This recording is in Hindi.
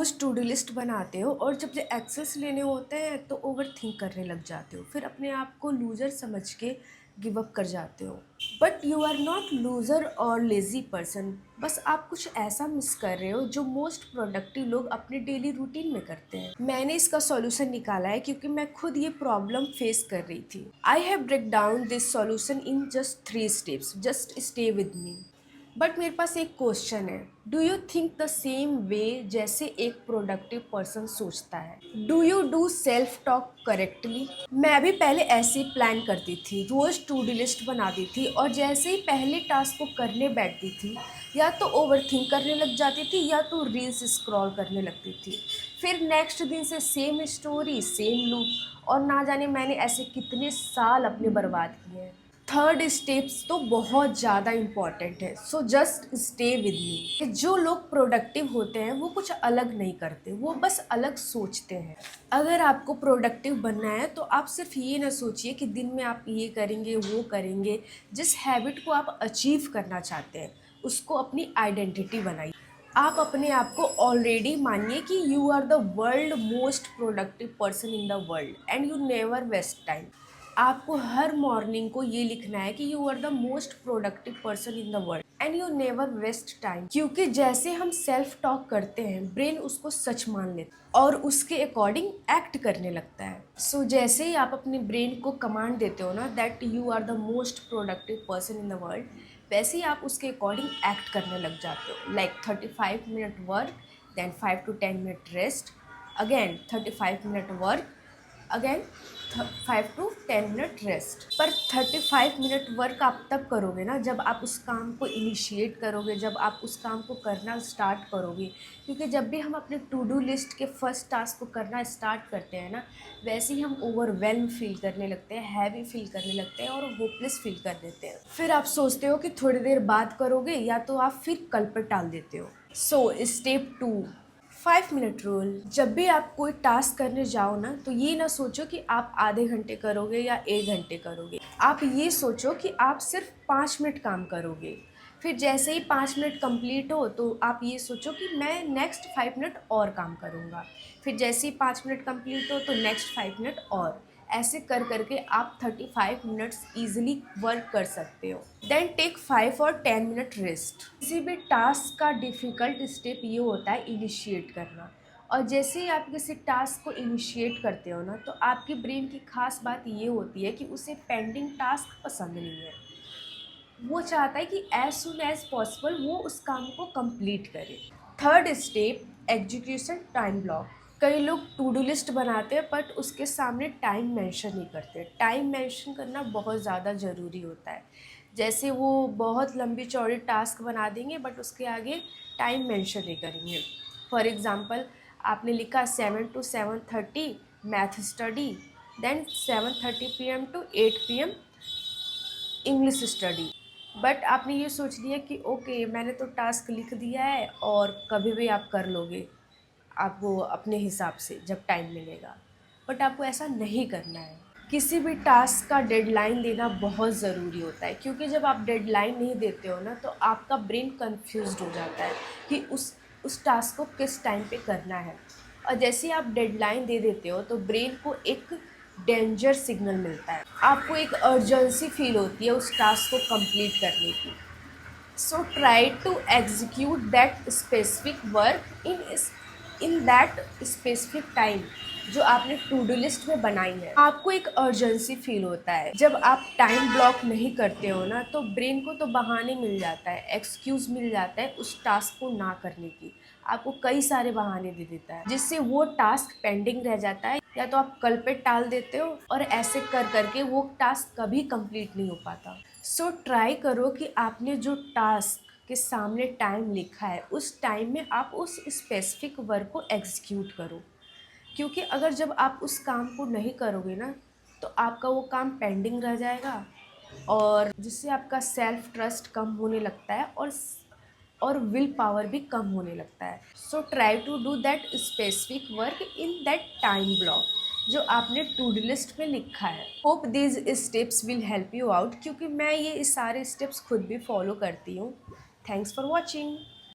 रोज़ टू डू लिस्ट बनाते हो और जब ये एक्सेस लेने होते हैं तो ओवर थिंक करने लग जाते हो, फिर अपने आप को लूज़र समझ के गिव अप कर जाते हो। But you are not loser और लेज़ी पर्सन, बस आप कुछ ऐसा मिस कर रहे हो जो मोस्ट प्रोडक्टिव लोग अपने डेली रूटीन में करते हैं। मैंने इसका सॉल्यूशन निकाला है क्योंकि मैं खुद ये प्रॉब्लम फेस कर रही थी। I have break down this solution in just 3 steps, just stay with me. But मेरे पास एक क्वेश्चन है, do you think the same way जैसे एक प्रोडक्टिव पर्सन सोचता है? Do you do self talk correctly? मैं भी पहले ऐसे ही प्लान करती थी, रोज टू डू लिस्ट बनाती थी और जैसे ही पहले टास्क को करने बैठती थी या तो ओवर थिंक करने लग जाती थी या तो रील्स स्क्रॉल करने लगती थी। फिर नेक्स्ट दिन से सेम स्टोरी, सेम लूप, और ना जाने मैंने ऐसे कितने साल अपने बर्बाद किए हैं। थर्ड स्टेप्स तो बहुत ज़्यादा इम्पॉर्टेंट है, सो जस्ट स्टे विद मी। जो लोग प्रोडक्टिव होते हैं वो कुछ अलग नहीं करते, वो बस अलग सोचते हैं। अगर आपको प्रोडक्टिव बनना है तो आप सिर्फ ये ना सोचिए कि दिन में आप ये करेंगे वो करेंगे। जिस हैबिट को आप अचीव करना चाहते हैं उसको अपनी आइडेंटिटी बनाइए। आप अपने आप को ऑलरेडी मानिए कि you are the world most productive person in the world and you never waste time. आपको हर मॉर्निंग को ये लिखना है कि you are the most productive person in the world and you never waste time. क्योंकि जैसे हम सेल्फ टॉक करते हैं ब्रेन उसको सच मान लेता है और उसके अकॉर्डिंग एक्ट करने लगता है। सो जैसे ही आप अपने ब्रेन को कमांड देते हो ना that you are the most productive person in the world, वैसे ही आप उसके अकॉर्डिंग एक्ट करने लग जाते हो। Like 35 minute work, then 5 to 10 minute rest, again 35 minute work, again 5 to 10 minute rest. पर 35 मिनट वर्क आप तब करोगे ना जब आप उस काम को इनिशिएट करोगे, जब आप उस काम को करना स्टार्ट करोगे। क्योंकि जब भी हम अपने टू डू लिस्ट के फर्स्ट टास्क को करना स्टार्ट करते हैं ना, वैसे ही हम ओवरवेल्म फील करने लगते हैं, हैवी फील करने लगते हैं और होपलेस फील कर देते हैं। फिर आप सोचते हो कि थोड़ी देर बाद करोगे या तो आप फिर कल पर टाल देते हो। So step 2, 5 minute rule. जब भी आप कोई टास्क करने जाओ ना तो ये ना सोचो कि आप आधे घंटे करोगे या 1 घंटे करोगे। आप ये सोचो कि आप सिर्फ 5 मिनट काम करोगे। फिर जैसे ही 5 मिनट कंप्लीट हो तो आप ये सोचो कि मैं नेक्स्ट 5 मिनट और काम करूँगा। फिर जैसे ही 5 मिनट कंप्लीट हो तो नेक्स्ट 5 मिनट और। ऐसे कर करके आप 35 मिनट्स ईजिली वर्क कर सकते हो। देन टेक 5 और 10 मिनट रेस्ट। किसी भी टास्क का डिफ़िकल्ट स्टेप ये होता है इनिशिएट करना, और जैसे ही आप किसी टास्क को इनिशिएट करते हो ना तो आपके ब्रेन की खास बात ये होती है कि उसे पेंडिंग टास्क पसंद नहीं है। वो चाहता है कि एज सुन एज पॉसिबल वो उस काम को कंप्लीट करे। Third step, execution time block. कई लोग टू डू लिस्ट बनाते हैं बट उसके सामने टाइम मेंशन नहीं करते। टाइम मेंशन करना बहुत ज़्यादा ज़रूरी होता है। जैसे वो बहुत लंबी चौड़ी टास्क बना देंगे बट उसके आगे टाइम मेंशन नहीं करेंगे। फॉर एग्ज़ाम्पल, आपने लिखा 7 to 7:30 math study, then 7:30 PM to 8 PM English study. But आपने ये सोच लिया कि ओके मैंने तो टास्क लिख दिया है और कभी भी आप कर लोगे, आपको अपने हिसाब से जब टाइम मिलेगा। बट आपको ऐसा नहीं करना है। किसी भी टास्क का डेडलाइन देना बहुत ज़रूरी होता है, क्योंकि जब आप डेडलाइन नहीं देते हो ना तो आपका ब्रेन कंफ्यूज्ड हो जाता है कि उस टास्क को किस टाइम पे करना है। और जैसे ही आप डेडलाइन दे देते हो तो ब्रेन को एक डेंजर सिग्नल मिलता है, आपको एक अर्जेंसी फील होती है उस टास्क को कंप्लीट करने की। So try to execute that specific work in that specific time जो आपने टू डू लिस्ट में बनाई है। आपको एक अर्जेंसी फील होता है जब आप टाइम ब्लॉक नहीं करते हो ना, तो ब्रेन को तो बहाने मिल जाता है, एक्सक्यूज मिल जाता है उस टास्क को ना करने की। आपको कई सारे बहाने दे देता है जिससे वो टास्क पेंडिंग रह जाता है, या तो आप कल पे टाल देते हो और ऐसे कर करके वो टास्क कभी कंप्लीट नहीं हो पाता। सो ट्राई करो कि आपने जो टास्क के सामने टाइम लिखा है उस टाइम में आप उस स्पेसिफिक वर्क को एग्जीक्यूट करो। क्योंकि अगर जब आप उस काम को नहीं करोगे ना तो आपका वो काम पेंडिंग रह जाएगा, और जिससे आपका सेल्फ ट्रस्ट कम होने लगता है और विल पावर भी कम होने लगता है। So try to do that specific work in that time block जो आपने टू डू लिस्ट में लिखा है। Hope these steps will help you out, क्योंकि मैं ये सारे स्टेप्स खुद भी फॉलो करती हूँ। Thanks for watching.